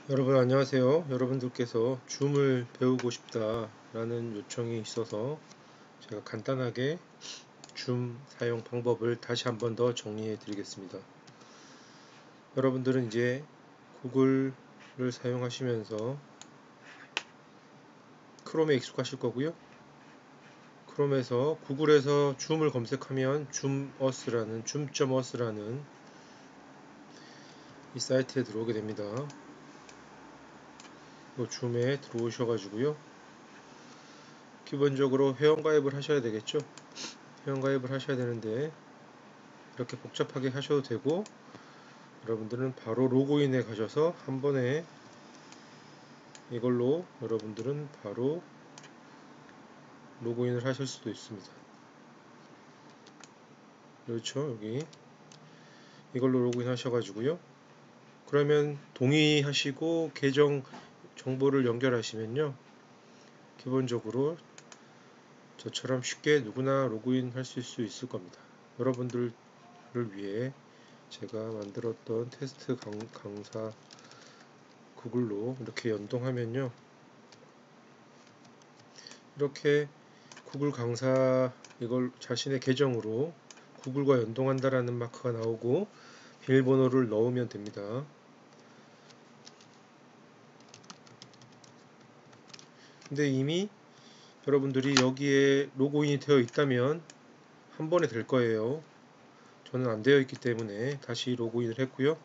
여러분 안녕하세요. 여러분들께서 줌을 배우고 싶다 라는 요청이 있어서 제가 간단하게 줌 사용 방법을 다시 한번 더 정리해 드리겠습니다. 여러분들은 이제 구글을 사용하시면서 크롬에 익숙하실 거고요. 크롬에서 구글에서 줌을 검색하면 줌.us라는 이 사이트에 들어오게 됩니다. 줌에 들어오셔가지고요. 기본적으로 회원가입을 하셔야 되겠죠. 회원가입을 하셔야 되는데 이렇게 복잡하게 하셔도 되고, 여러분들은 바로 로그인에 가셔서 한 번에 이걸로 여러분들은 바로 로그인을 하실 수도 있습니다. 그렇죠. 여기 이걸로 로그인 하셔가지고요. 그러면 동의하시고 계정 정보를 연결하시면요, 기본적으로 저처럼 쉽게 누구나 로그인 하실 수 있을 겁니다. 여러분들을 위해 제가 만들었던 테스트 강사 구글로 이렇게 연동하면요, 이렇게 구글 강사 이걸 자신의 계정으로 구글과 연동한다라는 마크가 나오고 비밀번호를 넣으면 됩니다. 근데 이미 여러분들이 여기에 로그인이 되어 있다면 한 번에 될 거예요. 저는 안 되어 있기 때문에 다시 로그인을 했고요.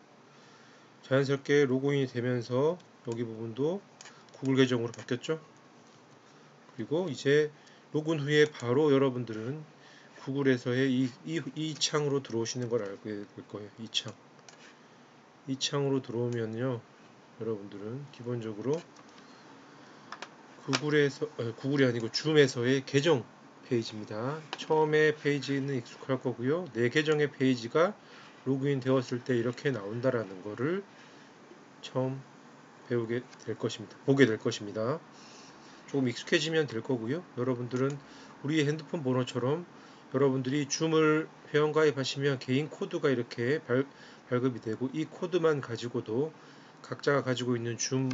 자연스럽게 로그인이 되면서 여기 부분도 구글 계정으로 바뀌었죠. 그리고 이제 로그인 후에 바로 여러분들은 구글에서의 이 창으로 들어오시는 걸 알게 될 거예요. 이 창으로 들어오면요, 여러분들은 기본적으로 구글이 아니고 줌에서의 계정 페이지입니다. 처음에 페이지는 익숙할 거고요. 내 계정의 페이지가 로그인 되었을 때 이렇게 나온다라는 거를 처음 배우게 될 것입니다. 보게 될 것입니다. 조금 익숙해지면 될 거고요. 여러분들은 우리 핸드폰 번호처럼 여러분들이 줌을 회원가입하시면 개인 코드가 이렇게 발급이 되고, 이 코드만 가지고도 각자가 가지고 있는 줌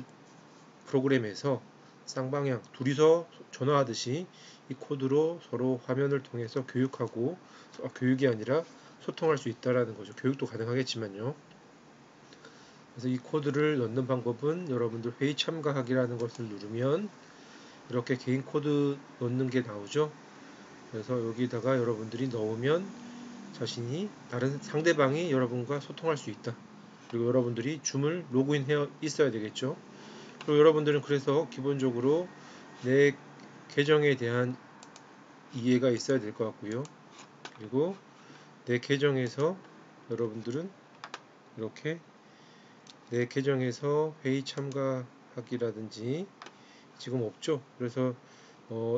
프로그램에서 쌍방향 둘이서 전화하듯이 이 코드로 서로 화면을 통해서 교육이 아니라 소통할 수 있다라는 거죠. 교육도 가능하겠지만요. 그래서 이 코드를 넣는 방법은 여러분들 회의 참가하기라는 것을 누르면 이렇게 개인 코드 넣는 게 나오죠. 그래서 여기다가 여러분들이 넣으면 자신이 다른 상대방이 여러분과 소통할 수 있다. 그리고 여러분들이 줌을 로그인해 있어야 되겠죠. 그리고 여러분들은 그래서 기본적으로 내 계정에 대한 이해가 있어야 될 것 같고요. 그리고 내 계정에서 여러분들은 이렇게 내 계정에서 회의 참가하기라든지 지금 없죠. 그래서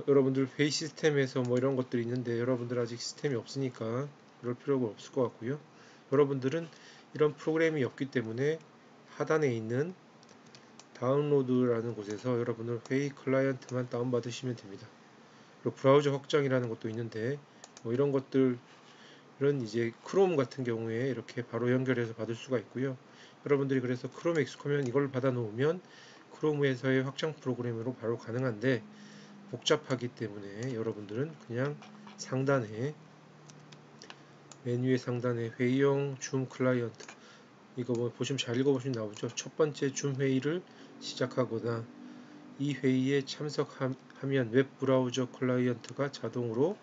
여러분들 회의 시스템에서 뭐 이런 것들이 있는데 여러분들 아직 시스템이 없으니까 그럴 필요가 없을 것 같고요. 여러분들은 이런 프로그램이 없기 때문에 하단에 있는 다운로드라는 곳에서 여러분들 회의 클라이언트만 다운받으시면 됩니다. 그리고 브라우저 확장이라는 것도 있는데 뭐 이런 것들은 이제 크롬 같은 경우에 이렇게 바로 연결해서 받을 수가 있고요. 여러분들이 그래서 크롬에 익숙하면 이걸 받아 놓으면 크롬에서의 확장 프로그램으로 바로 가능한데, 복잡하기 때문에 여러분들은 그냥 메뉴의 상단에 회의용 줌 클라이언트, 이거 뭐 보시면 잘 읽어보시면 나오죠. 첫 번째 줌 회의를 시작하거나 이 회의에 참석하면 웹 브라우저 클라이언트가 자동으로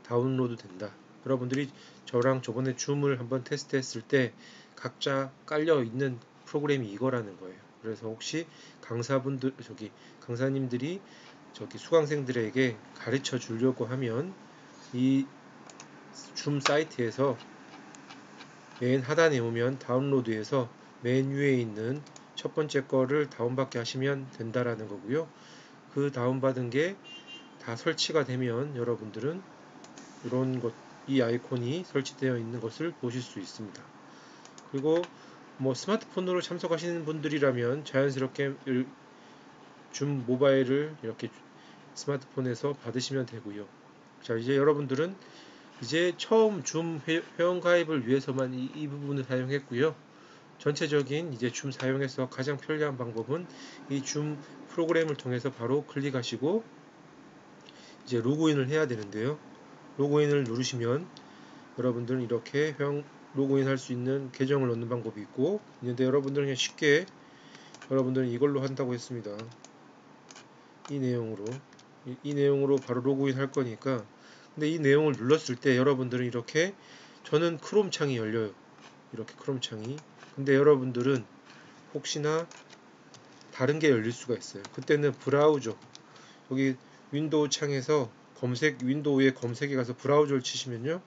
다운로드 된다. 여러분들이 저랑 저번에 줌을 한번 테스트했을 때 각자 깔려 있는 프로그램이 이거라는 거예요. 그래서 혹시 강사님들이 수강생들에게 가르쳐 주려고 하면 이 줌 사이트에서 맨 하단에 오면 다운로드에서 맨 위에 있는 첫 번째 거를 다운받게 하시면 된다라는 거고요. 그 다운받은 게 다 설치가 되면 여러분들은 이 아이콘이 설치되어 있는 것을 보실 수 있습니다. 그리고 뭐 스마트폰으로 참석하시는 분들이라면 자연스럽게 줌 모바일을 이렇게 스마트폰에서 받으시면 되고요. 자, 이제 여러분들은 이제 처음 줌 회원 가입을 위해서만 이 부분을 사용했고요. 전체적인 이제 줌 사용해서 가장 편리한 방법은 이 줌 프로그램을 통해서 바로 클릭하시고 이제 로그인을 해야 되는데요. 로그인을 누르시면 여러분들은 이렇게 로그인 할 수 있는 계정을 넣는 방법이 있는데 여러분들은 그냥 쉽게 여러분들은 이걸로 한다고 했습니다. 이 내용으로 바로 로그인 할 거니까. 근데 이 내용을 눌렀을 때 여러분들은 이렇게 저는 크롬 창이 열려요. 이렇게 크롬 창이. 근데 여러분들은 혹시나 다른 게 열릴 수가 있어요. 그때는 브라우저, 여기 윈도우 창에서 윈도우의 검색에 가서 브라우저를 치시면요.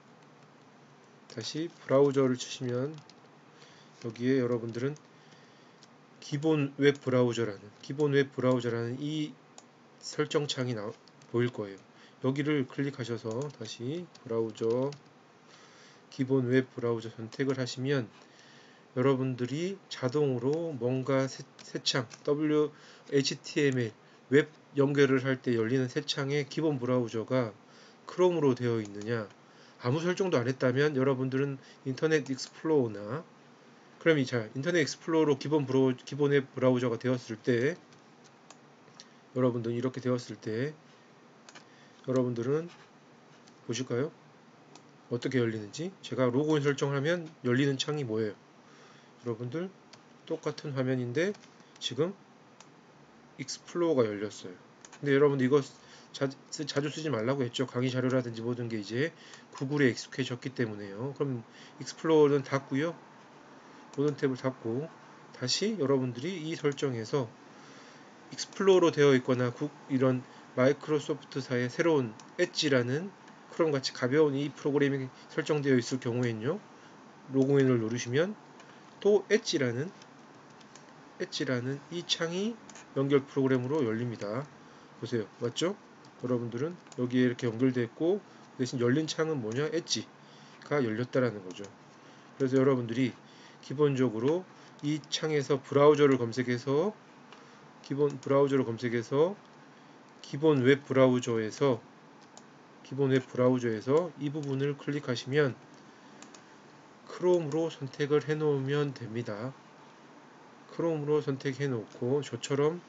다시 브라우저를 치시면 여기에 여러분들은 기본 웹 브라우저라는 이 설정 창이 보일 거예요. 여기를 클릭하셔서 다시 브라우저, 기본 웹 브라우저 선택을 하시면 여러분들이 자동으로 뭔가 새 창, HTML, 웹 연결을 할 때 열리는 새 창의 기본 브라우저가 크롬으로 되어 있느냐, 아무 설정도 안 했다면 여러분들은 인터넷 익스플로러나 그럼 인터넷 익스플로러 기본 웹 브라우저가 되었을 때 여러분들은 이렇게 되었을 때 여러분들은 보실까요? 어떻게 열리는지. 제가 로그인 설정하면 열리는 창이 뭐예요? 여러분들 똑같은 화면인데 지금 익스플로러가 열렸어요. 근데 여러분 이거 자주 쓰지 말라고 했죠. 강의 자료라든지 모든 게 이제 구글에 익숙해졌기 때문에요. 그럼 익스플로러는 닫고요. 모든 탭을 닫고 다시 여러분들이 이 설정에서 익스플로러 되어 있거나 이런 마이크로소프트사의 새로운 엣지라는 크롬같이 가벼운 이 프로그램이 설정되어 있을 경우에는요. 로그인을 누르시면 또 엣지라는 이 창이 연결 프로그램으로 열립니다. 보세요. 맞죠? 여러분들은 여기에 이렇게 연결되어 대신 열린 창은 뭐냐? 엣지가 열렸다라는 거죠. 그래서 여러분들이 기본적으로 이 창에서 브라우저를 검색해서 기본 웹 브라우저에서 이 부분을 클릭하시면 크롬으로 선택을 해 놓으면 됩니다. 크롬으로 선택해 놓고 저처럼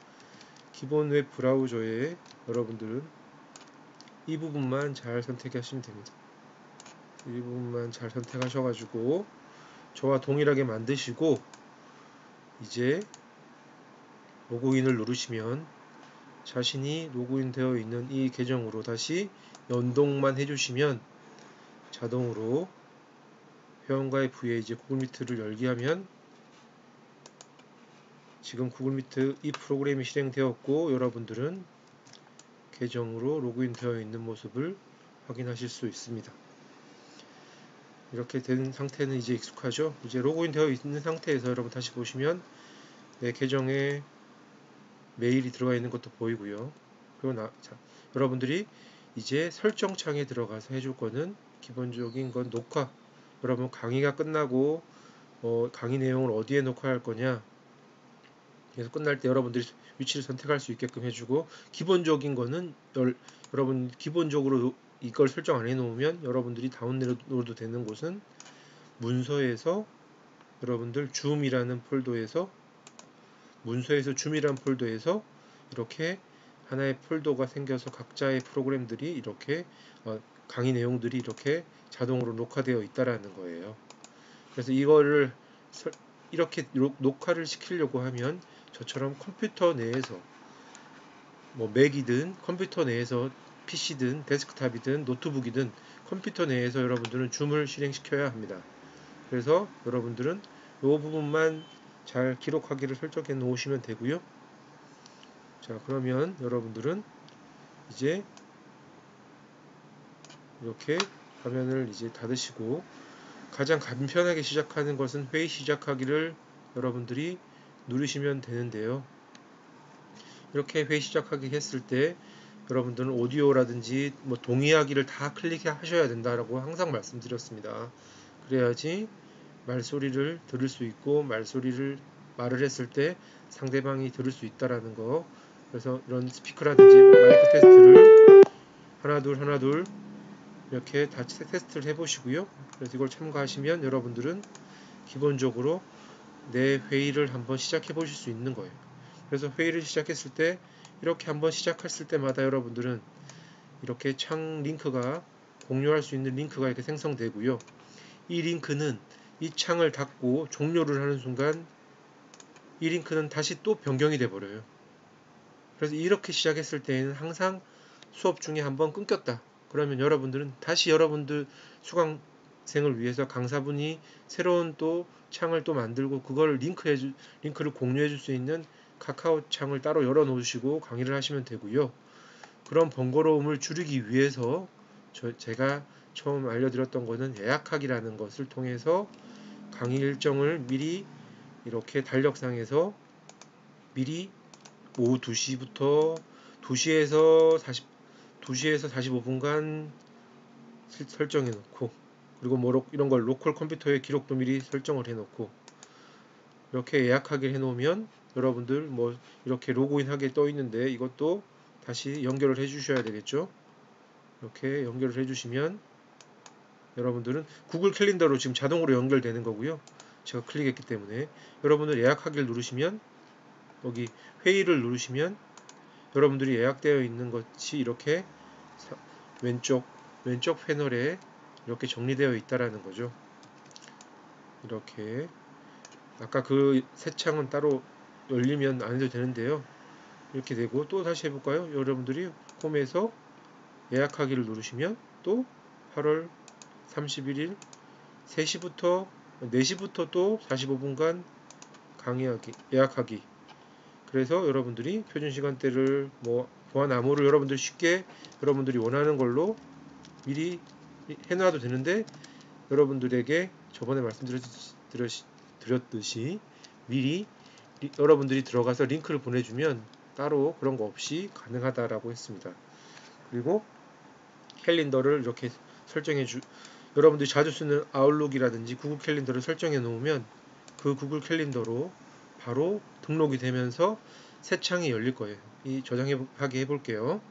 기본 웹 브라우저에 여러분들은 이 부분만 잘 선택하시면 됩니다. 이 부분만 잘 선택하셔가지고 저와 동일하게 만드시고 이제 로그인을 누르시면 자신이 로그인 되어 있는 이 계정으로 다시 연동만 해주시면 자동으로 회원가입 후에 이제 구글 미트를 열게 하면 지금 구글 미트 이 프로그램이 실행되었고 여러분들은 계정으로 로그인 되어 있는 모습을 확인하실 수 있습니다. 이렇게 된 상태는 이제 익숙하죠. 이제 로그인 되어 있는 상태에서 여러분 다시 보시면 내 계정에 메일이 들어가 있는 것도 보이고요. 그리고 여러분들이 이제 설정창에 들어가서 해줄 거는 기본적인 건 녹화. 여러분 강의가 끝나고 강의 내용을 어디에 녹화할 거냐. 그래서 끝날 때 여러분들이 위치를 선택할 수 있게끔 해주고 기본적인 거는 여러분 기본적으로 이걸 설정 안 해놓으면 여러분들이 다운로드 되는 곳은 문서에서 여러분들 줌이라는 폴더에서 이렇게 하나의 폴더가 생겨서 각자의 프로그램들이 이렇게 강의 내용들이 이렇게 자동으로 녹화되어 있다라는 거예요. 그래서 이거를 이렇게 녹화를 시키려고 하면 저처럼 컴퓨터 내에서 맥이든 컴퓨터 내에서 PC든 데스크탑이든 노트북이든 컴퓨터 내에서 여러분들은 줌을 실행시켜야 합니다. 그래서 여러분들은 이 부분만 잘 기록하기를 설정해 놓으시면 되고요. 자, 그러면 여러분들은 이제 이렇게 화면을 이제 닫으시고 가장 간편하게 시작하는 것은 회의 시작하기를 여러분들이 누르시면 되는데요. 이렇게 회의 시작하기 했을 때 여러분들은 오디오라든지 동의하기를 다 클릭하셔야 된다라고 항상 말씀드렸습니다. 그래야지 말소리를 들을 수 있고 말을 했을 때 상대방이 들을 수 있다라는 거. 그래서 이런 스피커라든지 마이크 테스트를 하나 둘 이렇게 다 테스트를 해보시고요. 그래서 이걸 참고하시면 여러분들은 기본적으로 내 회의를 한번 시작해 보실 수 있는 거예요. 그래서 회의를 시작했을 때 이렇게 한번 시작했을 때마다 여러분들은 이렇게 창 링크가 공유할 수 있는 링크가 이렇게 생성되고요. 이 링크는 이 창을 닫고 종료를 하는 순간 이 링크는 다시 또 변경이 돼 버려요. 그래서 이렇게 시작했을 때에는 항상 수업 중에 한번 끊겼다. 그러면 여러분들은 다시 여러분들 수강생을 위해서 강사분이 새로운 또 창을 또 만들고 그걸 링크를 공유해 줄 수 있는 카카오 창을 따로 열어 놓으시고 강의를 하시면 되고요. 그런 번거로움을 줄이기 위해서 제가 처음 알려드렸던 거는 예약하기라는 것을 통해서 강의 일정을 미리 이렇게 달력상에서 미리 오후 2시부터 2시에서 45분간 설정해 놓고, 그리고 뭐 이런 걸 로컬 컴퓨터에 기록도 미리 설정을 해 놓고 이렇게 예약하기를 해 놓으면 여러분들 뭐 이렇게 로그인 하게 떠 있는데 이것도 다시 연결을 해 주셔야 되겠죠. 이렇게 연결을 해 주시면 여러분들은 구글 캘린더로 지금 자동으로 연결되는 거고요. 제가 클릭했기 때문에 여러분들 예약하기를 누르시면 여기 회의를 누르시면 여러분들이 예약되어 있는 것이 이렇게 왼쪽 패널에 이렇게 정리되어 있다라는 거죠. 이렇게 아까 그 새 창은 따로 열리면 안 해도 되는데요. 이렇게 되고 또 다시 해볼까요? 여러분들이 홈에서 예약하기를 누르시면 또 8월 31일 3시부터 4시부터 또 45분간 강의하기 예약하기. 그래서 여러분들이 표준 시간대를 뭐 보안 암호를 여러분들이 쉽게 여러분들이 원하는 걸로 미리 해놔도 되는데 여러분들에게 저번에 말씀드렸듯이 미리 여러분들이 들어가서 링크를 보내주면 따로 그런 거 없이 가능하다라고 했습니다. 그리고 캘린더를 이렇게 여러분들이 자주 쓰는 아웃룩이라든지 구글 캘린더를 설정해 놓으면 그 구글 캘린더로 바로 등록이 되면서 새 창이 열릴 거예요. 이 저장하게 해볼게요.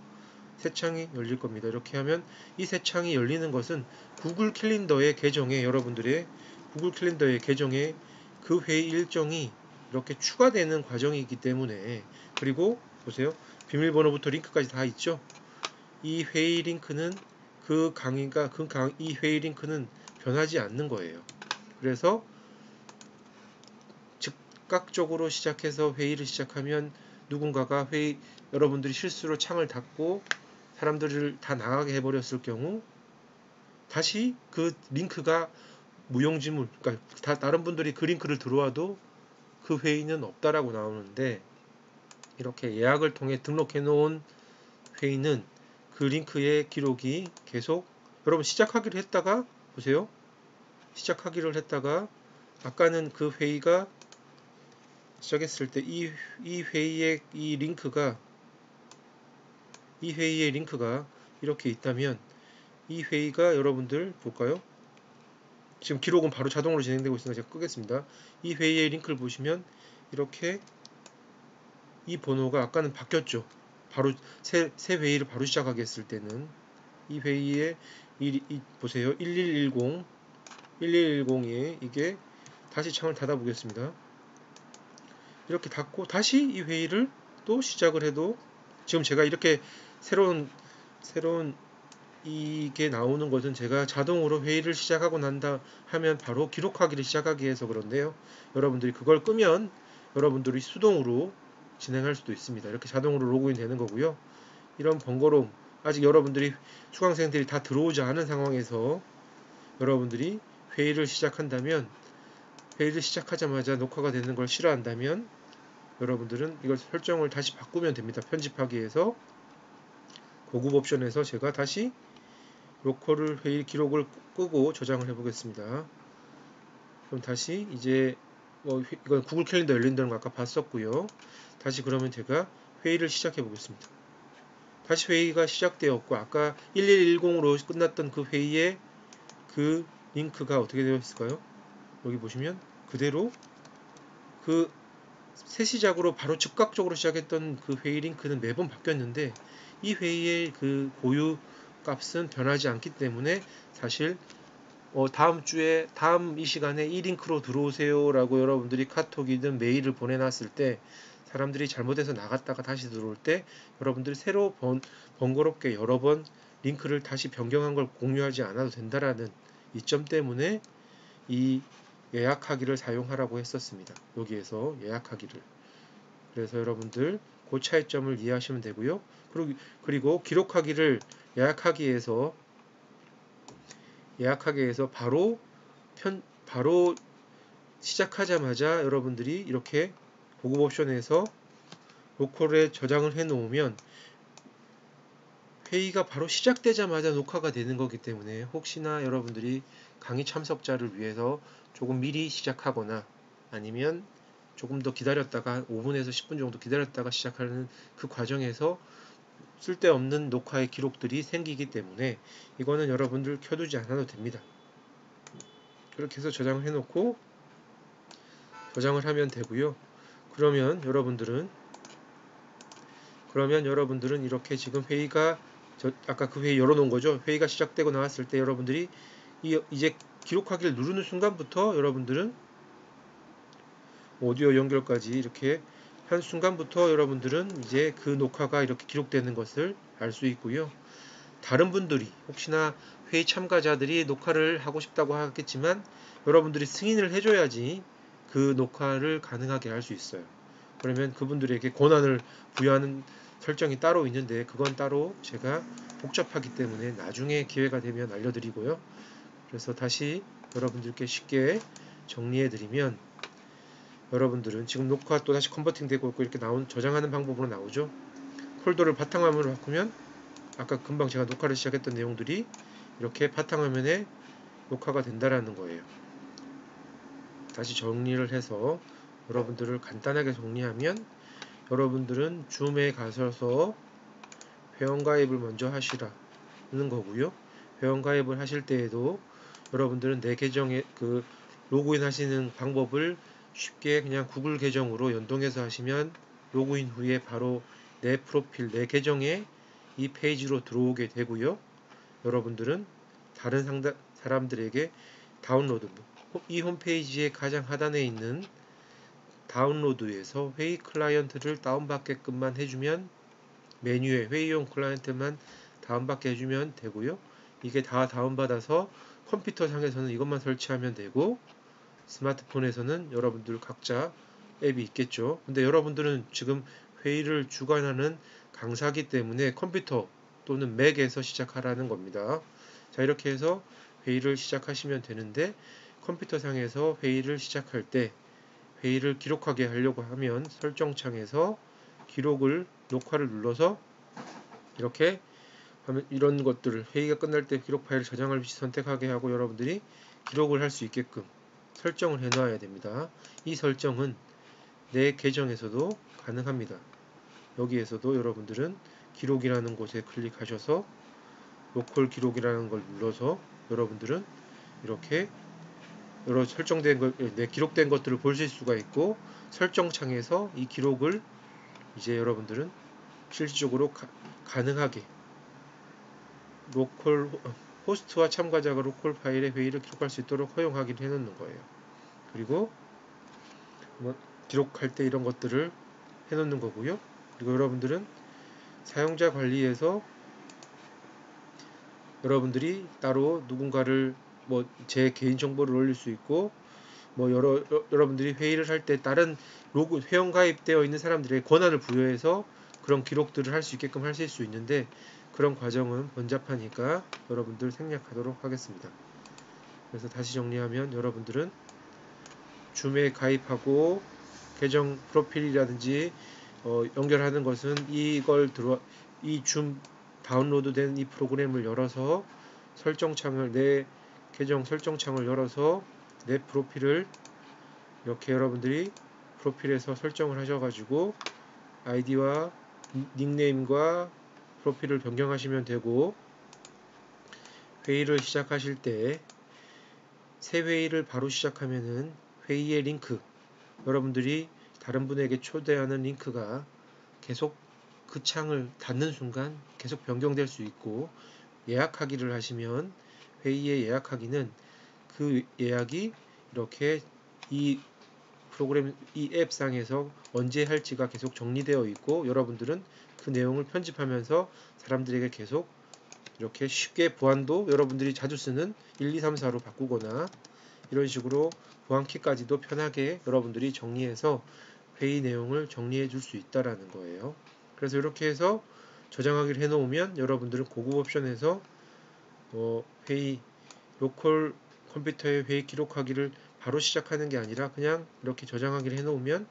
새 창이 열릴 겁니다. 이렇게 하면 이 새 창이 열리는 것은 구글 캘린더의 계정에 여러분들의 구글 캘린더의 계정에 그 회의 일정이 이렇게 추가되는 과정이기 때문에 그리고 보세요. 비밀번호부터 링크까지 다 있죠. 이 회의 링크는 이 회의 링크는 변하지 않는 거예요. 그래서 즉각적으로 시작해서 회의를 시작하면 누군가가 여러분들이 실수로 창을 닫고 사람들을 다 나가게 해버렸을 경우 다시 그 링크가 무용지물, 그러니까 다른 분들이 그 링크를 들어와도 그 회의는 없다라고 나오는데 이렇게 예약을 통해 등록해 놓은 회의는 그 링크의 기록이 계속 여러분 시작하기를 했다가 보세요. 시작하기를 했다가 아까는 그 회의가 시작했을 때 이 회의의 링크가 이렇게 있다면 이 회의가 여러분들 볼까요? 지금 기록은 바로 자동으로 진행되고 있으니까 제가 끄겠습니다. 이 회의의 링크를 보시면 이렇게 이 번호가 아까는 바뀌었죠. 바로 새 회의를 바로 시작하게 했을 때는 이 회의에 보세요. 1110에 이게 다시 창을 닫아 보겠습니다. 이렇게 닫고 다시 이 회의를 또 시작을 해도 지금 제가 이렇게 새로운 이게 나오는 것은 제가 자동으로 회의를 시작하고 난다 하면 바로 기록하기를 시작하기 위해서 그런데요. 여러분들이 그걸 끄면 여러분들이 수동으로 진행할 수도 있습니다. 이렇게 자동으로 로그인 되는 거고요. 이런 번거로움 아직 여러분들이 수강생들이 다 들어오지 않은 상황에서 여러분들이 회의를 시작한다면 회의를 시작하자마자 녹화가 되는 걸 싫어한다면 여러분들은 이걸 설정을 다시 바꾸면 됩니다. 편집하기 위해서 고급 옵션에서 제가 다시 로컬 회의 기록을 끄고 저장을 해보겠습니다. 그럼 다시 이제 이건 구글 캘린더 열린다는 거 아까 봤었고요. 다시 그러면 제가 회의를 시작해 보겠습니다. 다시 회의가 시작되었고 아까 1110으로 끝났던 그 회의에 그 링크가 어떻게 되어 있을까요? 여기 보시면 그대로 그 새 시작으로 바로 즉각적으로 시작했던 그 회의 링크는 매번 바뀌었는데 이 회의의 그 고유 값은 변하지 않기 때문에 사실 다음 주에 다음 이 시간에 이 링크로 들어오세요 라고 여러분들이 카톡이든 메일을 보내놨을 때 사람들이 잘못해서 나갔다가 다시 들어올 때 여러분들이 새로 번거롭게 여러 번 링크를 다시 변경한 걸 공유하지 않아도 된다라는 이점 때문에 이 예약하기를 사용하라고 했었습니다. 여기에서 예약하기를. 그래서 여러분들 그 차이점을 이해하시면 되고요. 그리고 기록하기를 예약하기에서 바로 시작하자마자 여러분들이 이렇게 보급 옵션에서 로컬에 저장을 해 놓으면 회의가 바로 시작되자마자 녹화가 되는 거기 때문에 혹시나 여러분들이 강의 참석자를 위해서 조금 미리 시작하거나 아니면 조금 더 기다렸다가 5분에서 10분 정도 기다렸다가 시작하는 그 과정에서 쓸데없는 녹화의 기록들이 생기기 때문에 이거는 여러분들 켜두지 않아도 됩니다. 그렇게 해서 저장을 해놓고 저장을 하면 되고요. 그러면 여러분들은 이렇게 지금 회의가 아까 그 회의 열어놓은 거죠. 회의가 시작되고 나왔을 때 여러분들이 이제 기록하기를 누르는 순간부터 여러분들은 오디오 연결까지 이렇게 한 순간부터 여러분들은 이제 그 녹화가 이렇게 기록되는 것을 알 수 있고요. 다른 분들이 혹시나 회의 참가자들이 녹화를 하고 싶다고 하겠지만 여러분들이 승인을 해줘야지 그 녹화를 가능하게 할 수 있어요. 그러면 그분들에게 권한을 부여하는 설정이 따로 있는데 그건 따로 제가 복잡하기 때문에 나중에 기회가 되면 알려드리고요. 그래서 다시 여러분들께 쉽게 정리해드리면 여러분들은 지금 녹화 또 다시 컨버팅 되고 있고 이렇게 저장하는 방법으로 나오죠. 폴더를 바탕화면으로 바꾸면 아까 금방 제가 녹화를 시작했던 내용들이 이렇게 바탕화면에 녹화가 된다라는 거예요. 다시 정리를 해서 여러분들을 간단하게 정리하면 여러분들은 줌에 가셔서 회원가입을 먼저 하시라는 거고요. 회원가입을 하실 때에도 여러분들은 내 계정에 그 로그인 하시는 방법을 쉽게 그냥 구글 계정으로 연동해서 하시면 로그인 후에 바로 내 프로필, 내 계정에 이 페이지로 들어오게 되고요. 여러분들은 다른 사람들에게 다운로드, 이 홈페이지의 가장 하단에 있는 다운로드에서 회의 클라이언트를 다운받게끔만 해주면 메뉴에 회의용 클라이언트만 다운받게 해주면 되고요. 이게 다 다운받아서 컴퓨터 상에서는 이것만 설치하면 되고 스마트폰에서는 여러분들 각자 앱이 있겠죠. 근데 여러분들은 지금 회의를 주관하는 강사기 때문에 컴퓨터 또는 맥에서 시작하라는 겁니다. 자, 이렇게 해서 회의를 시작하시면 되는데 컴퓨터 상에서 회의를 시작할 때 회의를 기록하게 하려고 하면 설정창에서 녹화를 눌러서 이렇게 하면 이런 것들을 회의가 끝날 때 기록 파일을 저장할 위치 선택하게 하고 여러분들이 기록을 할 수 있게끔 설정을 해 놔야 됩니다. 이 설정은 내 계정에서도 가능합니다. 여기에서도 여러분들은 기록이라는 곳에 클릭하셔서 로컬 기록이라는 걸 눌러서 여러분들은 이렇게 여러 기록된 것들을 보실 수가 있고 설정창에서 이 기록을 이제 여러분들은 실질적으로 가능하게 호스트와 참가자가 로컬 파일에 회의를 기록할 수 있도록 허용하기를 해놓는 거예요. 그리고 기록할 때 이런 것들을 해놓는 거고요. 그리고 여러분들은 사용자 관리에서 여러분들이 따로 누군가를 제 개인 정보를 올릴 수 있고 여러분들이 회의를 할 때 다른 회원 가입되어 있는 사람들의 권한을 부여해서 그런 기록들을 할 수 있게끔 하실 수 있는데 그런 과정은 번잡하니까 여러분들 생략하도록 하겠습니다. 그래서 다시 정리하면 여러분들은 줌에 가입하고 계정 프로필이라든지 연결하는 것은 이 줌 다운로드된 이 프로그램을 열어서 내 계정 설정창을 열어서 내 프로필을 이렇게 여러분들이 프로필에서 설정을 하셔가지고 아이디와 닉네임과 프로필을 변경하시면 되고 회의를 시작하실 때 새 회의를 바로 시작하면은 회의의 링크 여러분들이 다른 분에게 초대하는 링크가 계속 그 창을 닫는 순간 계속 변경될 수 있고 예약하기를 하시면 회의에 예약하기는 그 예약이 이렇게 이 프로그램, 이 앱상에서 언제 할지가 계속 정리되어 있고, 여러분들은 그 내용을 편집하면서 사람들에게 계속 이렇게 쉽게 보안도 여러분들이 자주 쓰는 1, 2, 3, 4로 바꾸거나 이런 식으로 보안키까지도 편하게 여러분들이 정리해서 회의 내용을 정리해 줄 수 있다라는 거예요. 그래서 이렇게 해서 저장하기를 해 놓으면 여러분들은 고급 옵션에서 회의 로컬 컴퓨터의 회의 기록하기를 바로 시작하는 게 아니라 그냥 이렇게 저장하기를 해 놓으면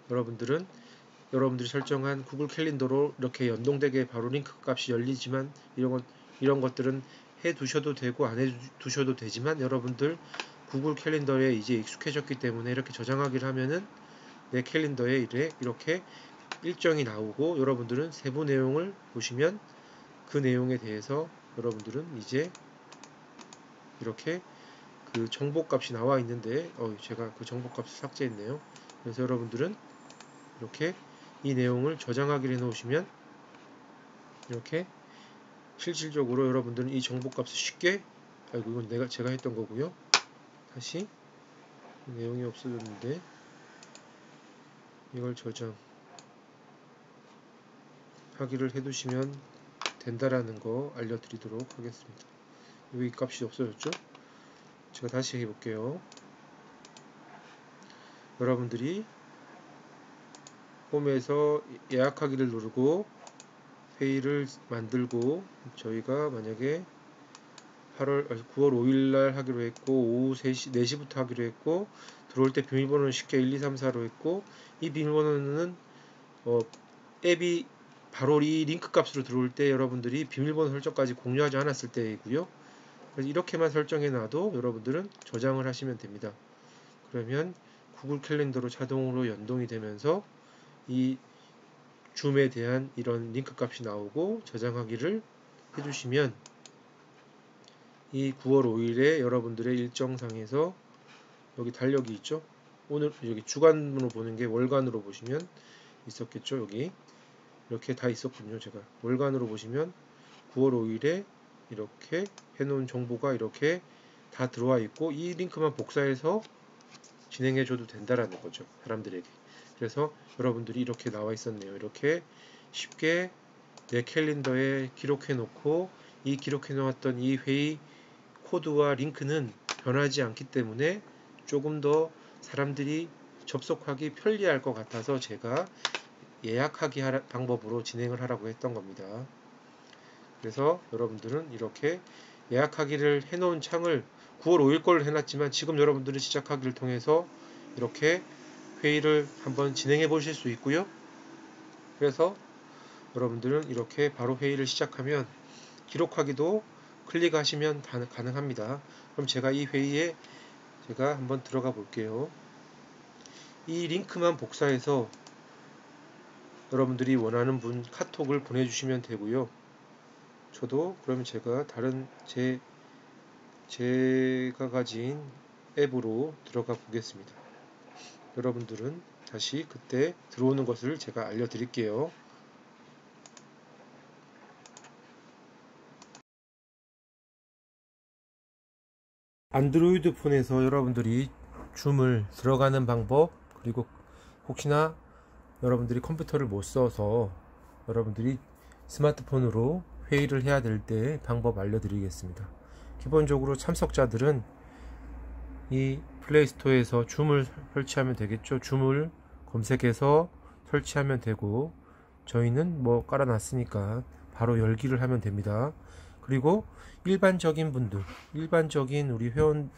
여러분들이 설정한 구글 캘린더로 이렇게 연동되게 바로 링크 값이 열리지만, 이런 것들은 해 두셔도 되고 안 해 두셔도 되지만, 여러분들 구글 캘린더에 이제 익숙해졌기 때문에 이렇게 저장하기를 하면은 내 캘린더에 이렇게 일정이 나오고, 여러분들은 세부 내용을 보시면 그 내용에 대해서 여러분들은 이제 이렇게 그 정보값이 나와 있는데, 제가 그 정보값을 삭제했네요. 그래서 여러분들은 이렇게 이 내용을 저장하기를 해 놓으시면 이렇게 실질적으로 여러분들은 이 정보값을 쉽게, 이건 제가 했던 거고요. 다시 내용이 없어졌는데 이걸 저장하기를 해 두시면 된다라는 거 알려드리도록 하겠습니다. 여기 값이 없어졌죠? 제가 다시 해볼게요. 여러분들이 홈에서 예약하기를 누르고 회의를 만들고, 저희가 만약에 9월 5일날 하기로 했고 오후 4시부터 하기로 했고, 들어올 때 비밀번호는 쉽게 1, 2, 3, 4로 했고, 이 비밀번호는 앱이 바로 이 링크 값으로 들어올 때 여러분들이 비밀번호 설정까지 공유하지 않았을 때이고요. 그래서 이렇게만 설정해 놔도 여러분들은 저장을 하시면 됩니다. 그러면 구글 캘린더로 자동으로 연동이 되면서 이 줌에 대한 이런 링크 값이 나오고, 저장하기를 해주시면 이 9월 5일에 여러분들의 일정상에서 여기 달력이 있죠. 오늘 여기 주간으로 보는 게 월간으로 보시면 있었겠죠. 여기 이렇게 다 있었군요. 제가 월간으로 보시면 9월 5일에 이렇게 해놓은 정보가 이렇게 다 들어와 있고, 이 링크만 복사해서 진행해줘도 된다라는 거죠, 사람들에게. 그래서 여러분들이 이렇게 나와 있었네요. 이렇게 쉽게 내 캘린더에 기록해 놓고, 이 기록해 놓았던 이 회의 코드와 링크는 변하지 않기 때문에 조금 더 사람들이 접속하기 편리할 것 같아서 제가 예약하기 방법으로 진행을 하라고 했던 겁니다. 그래서 여러분들은 이렇게 예약하기를 해놓은 창을 9월 5일 걸 해놨지만, 지금 여러분들은 시작하기를 통해서 이렇게 회의를 한번 진행해 보실 수 있고요. 그래서 여러분들은 이렇게 바로 회의를 시작하면 기록하기도 클릭하시면 가능합니다. 그럼 제가 이 회의에 한번 들어가 볼게요. 이 링크만 복사해서 여러분들이 원하는 분 카톡을 보내주시면 되고요. 저도 그러면 제가 다른 제가 가진 앱으로 들어가 보겠습니다. 여러분들은 다시 그때 들어오는 것을 제가 알려드릴게요. 안드로이드 폰에서 여러분들이 줌을 들어가는 방법, 그리고 혹시나 여러분들이 컴퓨터를 못 써서 여러분들이 스마트폰으로 회의를 해야 될 때 방법 알려드리겠습니다. 기본적으로 참석자들은 이 플레이스토어에서 줌을 설치하면 되겠죠. 줌을 검색해서 설치하면 되고, 저희는 뭐 깔아놨으니까 바로 열기를 하면 됩니다. 그리고 일반적인 분들, 일반적인 우리 회원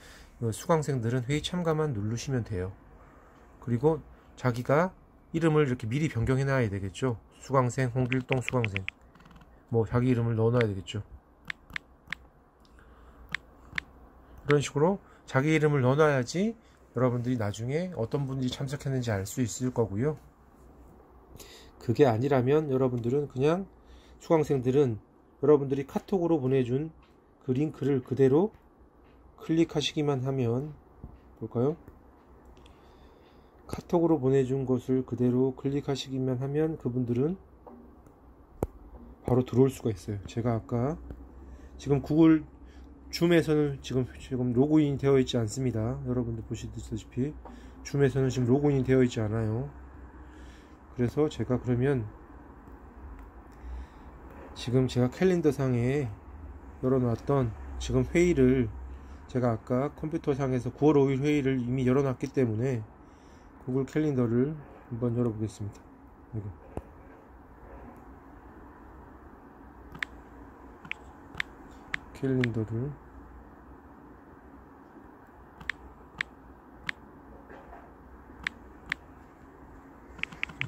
수강생들은 회의 참가만 누르시면 돼요. 그리고 자기가 이름을 이렇게 미리 변경해 놔야 되겠죠. 수강생, 홍길동 수강생, 뭐 자기 이름을 넣어 놔야 되겠죠. 이런 식으로 자기 이름을 넣어 놔야지 여러분들이 나중에 어떤 분들이 참석했는지 알 수 있을 거고요. 그게 아니라면 여러분들은 그냥, 수강생들은 여러분들이 카톡으로 보내준 그 링크를 그대로 클릭하시기만 하면, 볼까요? 카톡으로 보내준 것을 그대로 클릭하시기만 하면 그분들은 바로 들어올 수가 있어요. 제가 아까 지금 구글 줌에서는 지금 로그인이 되어 있지 않습니다. 여러분들 보시다시피 줌에서는 지금 로그인이 되어 있지 않아요. 그래서 제가 그러면 지금 제가 캘린더 상에 열어놨던 지금 회의를 제가 아까 컴퓨터 상에서 9월 5일 회의를 이미 열어놨기 때문에 구글 캘린더를 한번 열어보겠습니다. 여기. 캘린더를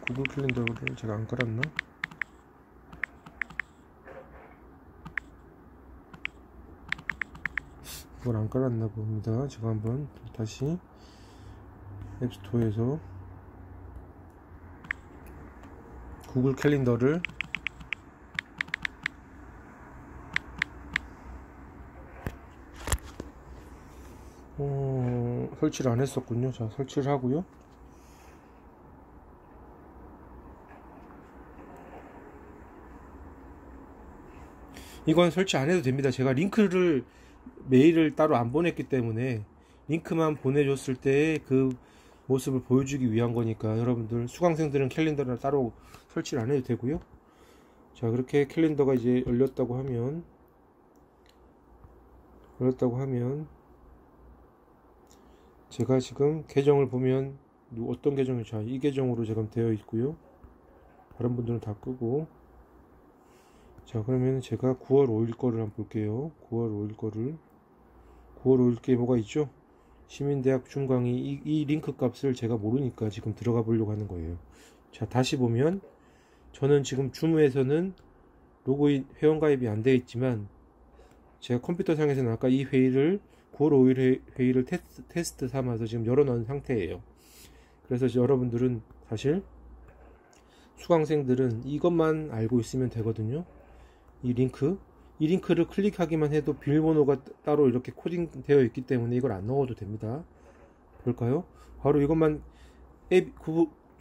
구글 캘린더를 제가 안 깔았나? 그걸 안 깔았나 봅니다. 제가 한번 다시 앱스토어에서 구글 캘린더를 설치를 안 했었군요. 자, 설치를 하고요. 이건 설치 안 해도 됩니다. 제가 링크를 메일을 따로 안 보냈기 때문에 링크만 보내줬을 때 그 모습을 보여주기 위한 거니까 여러분들 수강생들은 캘린더를 따로 설치를 안 해도 되고요. 자, 그렇게 캘린더가 이제 열렸다고 하면 제가 지금 계정을 보면 어떤 계정이 이 계정으로 지금 되어 있고요. 다른 분들은 다 끄고. 자, 그러면 제가 9월 5일 거를 한번 볼게요. 9월 5일 거를 9월 5일께 뭐가 있죠? 시민대학 줌 강의 이 링크 값을 제가 모르니까 지금 들어가 보려고 하는 거예요. 자, 다시 보면 저는 지금 줌에서는 로그인 회원가입이 안 되어 있지만 제가 컴퓨터 상에서는 아까 이 회의를 9월 5일 회의를 테스트 삼아서 지금 열어놓은 상태예요. 그래서 여러분들은 사실 수강생들은 이것만 알고 있으면 되거든요. 이 링크를 클릭하기만 해도 비밀번호가 따로 이렇게 코딩되어 있기 때문에 이걸 안 넣어도 됩니다. 볼까요? 바로 이것만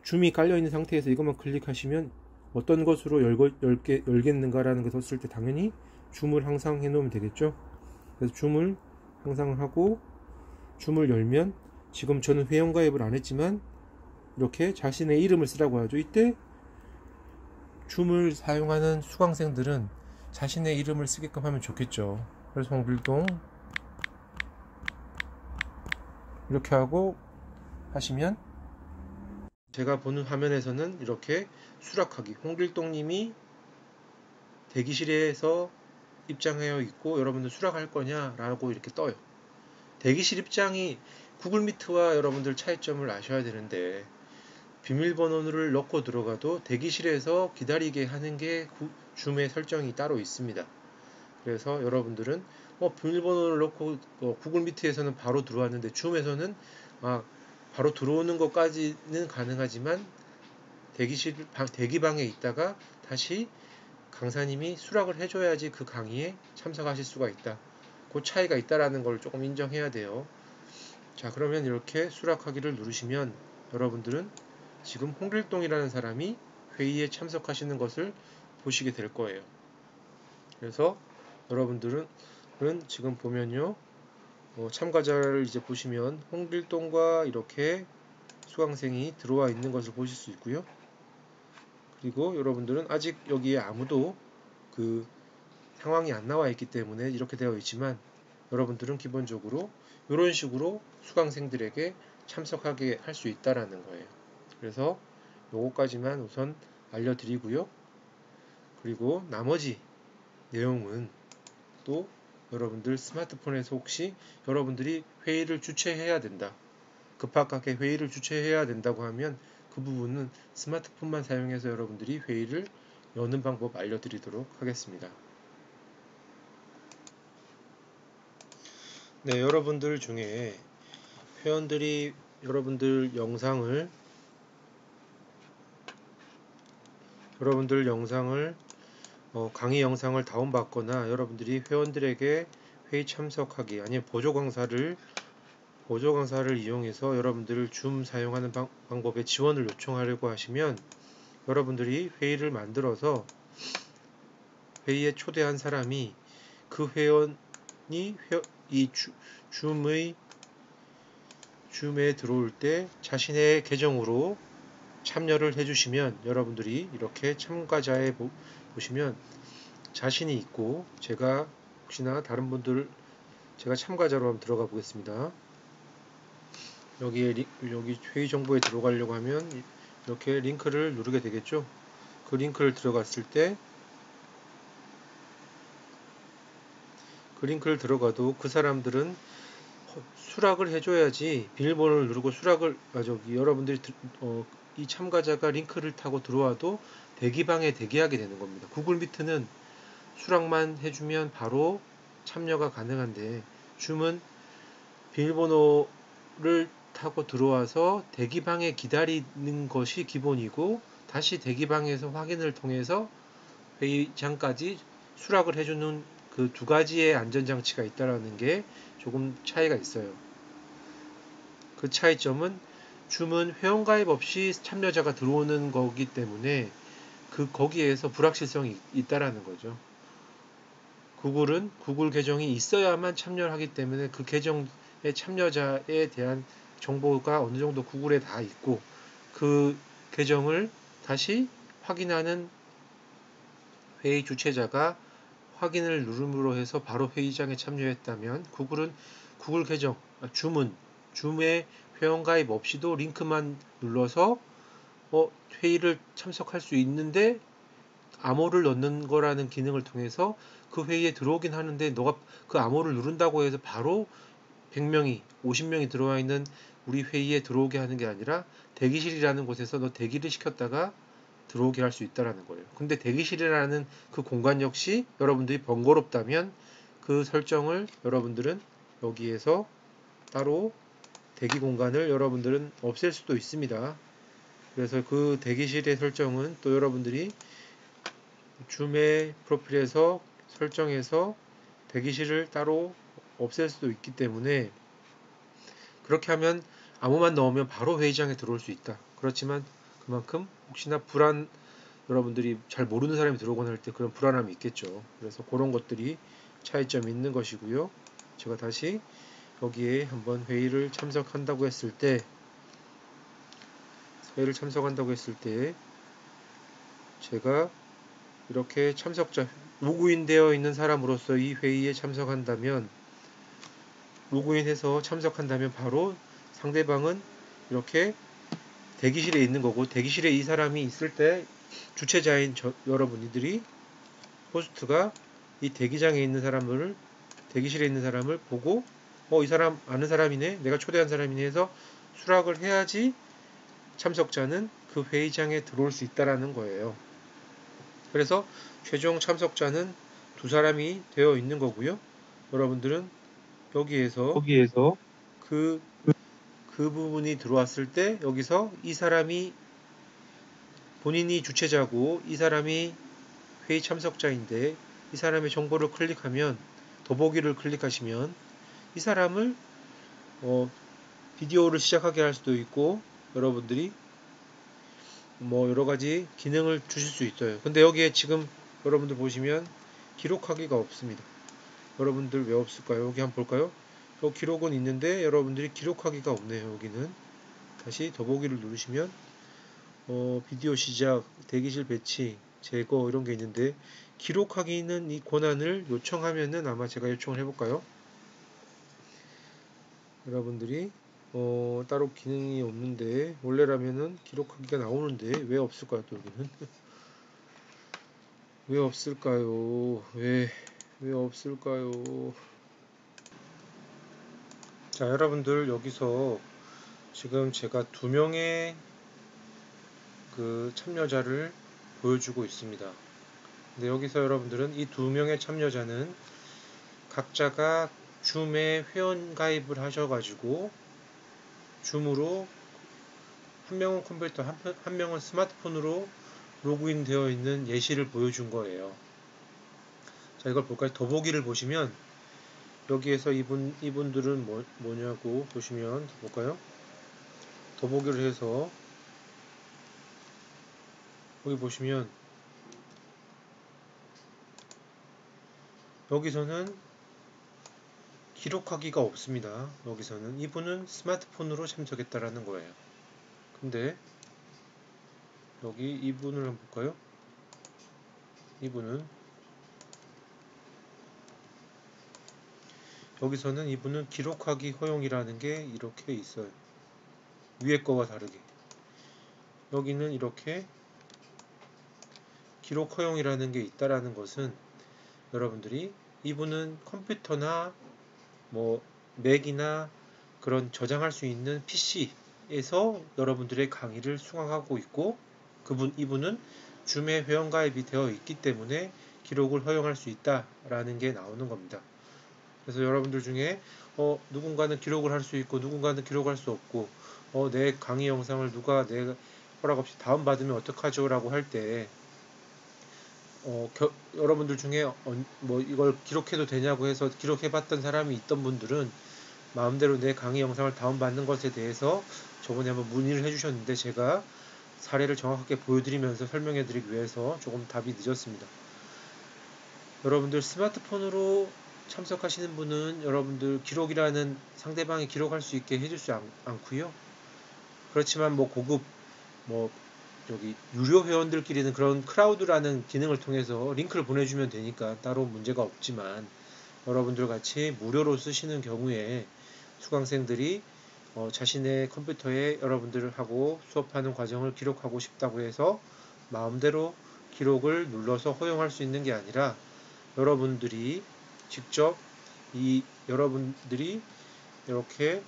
줌이 깔려 있는 상태에서 이것만 클릭하시면 어떤 것으로 열겠는가라는 거 썼을 때 당연히 줌을 항상 해 놓으면 되겠죠. 그래서 줌을 항상 하고 줌을 열면 지금 저는 회원가입을 안 했지만 이렇게 자신의 이름을 쓰라고 하죠. 이때 줌을 사용하는 수강생들은 자신의 이름을 쓰게끔 하면 좋겠죠. 그래서 홍길동 이렇게 하고 하시면 제가 보는 화면에서는 이렇게 수락하기 홍길동님이 대기실에서 입장하여 있고 여러분들 수락할 거냐 라고 이렇게 떠요. 대기실 입장이 구글 미트와 여러분들 차이점을 아셔야 되는데 비밀번호를 넣고 들어가도 대기실에서 기다리게 하는 게 줌의 설정이 따로 있습니다. 그래서 여러분들은 비밀번호를 넣고 구글 미트에서는 바로 들어왔는데 줌에서는 바로 들어오는 것까지는 가능하지만 대기방에 있다가 다시 강사님이 수락을 해줘야지 그 강의에 참석하실 수가 있다. 그 차이가 있다라는 걸 조금 인정해야 돼요. 자, 그러면 이렇게 수락하기를 누르시면 여러분들은 지금 홍길동이라는 사람이 회의에 참석하시는 것을 보시게 될 거예요. 그래서 여러분들은 지금 보면요, 참가자를 이제 보시면 홍길동과 이렇게 수강생이 들어와 있는 것을 보실 수 있고요. 그리고 여러분들은 아직 여기에 아무도 그 상황이 안 나와 있기 때문에 이렇게 되어 있지만 여러분들은 기본적으로 이런 식으로 수강생들에게 참석하게 할 수 있다라는 거예요. 그래서 요거까지만 우선 알려드리고요. 그리고 나머지 내용은 또 여러분들 스마트폰에서 혹시 여러분들이 회의를 주최해야 된다, 급하게 회의를 주최해야 된다고 하면 그 부분은 스마트폰만 사용해서 여러분들이 회의를 여는 방법 알려드리도록 하겠습니다. 네, 여러분들 중에 회원들이 여러분들 영상을 강의 영상을 다운받거나 여러분들이 회원들에게 회의 참석하기 아니면 보조 강사를 이용해서 여러분들을 줌 사용하는 방법에 지원을 요청하려고 하시면 여러분들이 회의를 만들어서 회의에 초대한 사람이 그 회원을 줌에 들어올 때 자신의 계정으로 참여를 해주시면 여러분들이 이렇게 참가자에 보시면 자신이 있고, 제가 혹시나 다른 분들 제가 참가자로 한번 들어가 보겠습니다. 여기 회의 정보에 들어가려고 하면 이렇게 링크를 누르게 되겠죠. 그 링크를 들어갔을 때 그 링크를 들어가도 그 사람들은 수락을 해줘야지, 비밀번호를 누르고 수락을 여러분들이 이 참가자가 링크를 타고 들어와도 대기방에 대기하게 되는 겁니다. 구글 미트는 수락만 해주면 바로 참여가 가능한데, 줌은 비밀번호를 타고 들어와서 대기방에 기다리는 것이 기본이고, 다시 대기방에서 확인을 통해서 회의장까지 수락을 해주는 그 두 가지의 안전장치가 있다는 게 조금 차이가 있어요. 그 차이점은 줌은 회원가입 없이 참여자가 들어오는 거기 때문에 거기에서 불확실성이 있다라는 거죠. 구글은 구글 계정이 있어야만 참여를 하기 때문에 그 계정의 참여자에 대한 정보가 어느 정도 구글에 다 있고, 그 계정을 다시 확인하는 회의 주최자가 확인을 누름으로 해서 바로 회의장에 참여했다면, 구글은 구글 계정, 줌의 회원가입 없이도 링크만 눌러서 회의를 참석할 수 있는데, 암호를 넣는 거라는 기능을 통해서 그 회의에 들어오긴 하는데, 너가 그 암호를 누른다고 해서 바로 100명이 50명이 들어와 있는 우리 회의에 들어오게 하는 게 아니라 대기실이라는 곳에서 너 대기를 시켰다가 들어오게 할 수 있다라는 거예요. 근데 대기실이라는 그 공간 역시 여러분들이 번거롭다면 그 설정을 여러분들은 여기에서 따로 대기 공간을 여러분들은 없앨 수도 있습니다. 그래서 그 대기실의 설정은 또 여러분들이 줌의 프로필에서 설정해서 대기실을 따로 없앨 수도 있기 때문에, 그렇게 하면 암호만 넣으면 바로 회의장에 들어올 수 있다. 그렇지만 그만큼 혹시나 여러분들이 잘 모르는 사람이 들어오거나 할 때 그런 불안함이 있겠죠. 그래서 그런 것들이 차이점이 있는 것이고요. 제가 다시 여기에 한번 회의를 참석한다고 했을 때 제가 이렇게 로그인 되어 있는 사람으로서 이 회의에 로그인해서 참석한다면 바로 상대방은 이렇게 대기실에 있는 거고, 대기실에 이 사람이 있을 때 주최자인 여러분들이, 호스트가 이 대기실에 있는 사람을 보고 이 사람 아는 사람이네, 내가 초대한 사람이네 해서 수락을 해야지 참석자는 그 회의장에 들어올 수 있다라는 거예요. 그래서 최종 참석자는 두 사람이 되어 있는 거고요. 여러분들은 여기에서 그 부분이 들어왔을 때 여기서 이 사람이 본인이 주최자고 이 사람이 회의 참석자인데, 이 사람의 정보를 클릭하면, 더보기를 클릭하시면 이 사람을 비디오를 시작하게 할 수도 있고, 여러분들이 여러 가지 기능을 주실 수 있어요. 근데 여기에 지금 여러분들 보시면 기록하기가 없습니다. 여러분들 왜 없을까요? 여기 한번 볼까요? 기록은 있는데 여러분들이 기록하기가 없네요. 여기는 다시 더보기를 누르시면 비디오 시작, 대기실 배치, 제거 이런 게 있는데, 기록하기는 이 권한을 요청하면은, 아마 제가 요청을 해볼까요? 여러분들이 따로 기능이 없는데, 원래라면은 기록하기가 나오는데 왜 없을까요? 또 여기는 왜 없을까요? 왜 없을까요? 자, 여러분들 여기서 지금 제가 2명의 그 참여자를 보여주고 있습니다. 근데 여기서 여러분들은 이 2명의 참여자는 각자가 줌에 회원 가입을 하셔가지고 줌으로, 한 명은 컴퓨터, 한 명은 스마트폰으로 로그인 되어 있는 예시를 보여준 거예요. 자, 이걸 볼까요? 더보기를 보시면 여기에서 이분들은 뭐냐고 보시면 볼까요? 더보기를 해서 여기 보시면 여기서는 기록하기가 없습니다. 여기서는 이분은 스마트폰으로 참석했다라는 거예요. 근데 여기 이분을 한번 볼까요? 이분은 여기서는 이분은 기록하기 허용이라는 게 이렇게 있어요. 위에 거와 다르게 여기는 이렇게 기록 허용이라는 게 있다라는 것은 여러분들이 이분은 컴퓨터나 뭐 맥이나 그런 저장할 수 있는 PC에서 여러분들의 강의를 수강하고 있고 이분은 줌에 회원가입이 되어 있기 때문에 기록을 허용할 수 있다라는 게 나오는 겁니다. 그래서 여러분들 중에 누군가는 기록을 할 수 있고 누군가는 기록할 수 없고 내 강의 영상을 누가 내 허락 없이 다운받으면 어떡하죠? 라고 할 때 여러분들 중에 뭐 이걸 기록해도 되냐고 해서 기록해봤던 사람이 있던 분들은 마음대로 내 강의 영상을 다운받는 것에 대해서 저번에 한번 문의를 해주셨는데 제가 사례를 정확하게 보여드리면서 설명해드리기 위해서 조금 답이 늦었습니다. 여러분들 스마트폰으로 참석하시는 분은 여러분들 기록이라는 상대방이 기록할 수 있게 해주지 않고요. 그렇지만 뭐 고급 뭐 여기 유료 회원들끼리는 그런 크라우드라는 기능을 통해서 링크를 보내주면 되니까 따로 문제가 없지만 여러분들 같이 무료로 쓰시는 경우에 수강생들이 자신의 컴퓨터에 여러분들하고 수업하는 과정을 기록하고 싶다고 해서 마음대로 기록을 눌러서 허용할 수 있는 게 아니라 여러분들이 직접 여러분들이 이렇게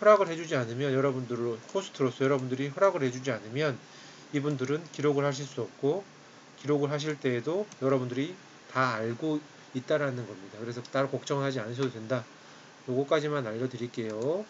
허락을 해주지 않으면 여러분들로 호스트로서 여러분들이 허락을 해주지 않으면 이분들은 기록을 하실 수 없고 기록을 하실 때에도 여러분들이 다 알고 있다라는 겁니다. 그래서 따로 걱정하지 않으셔도 된다. 요거까지만 알려드릴게요.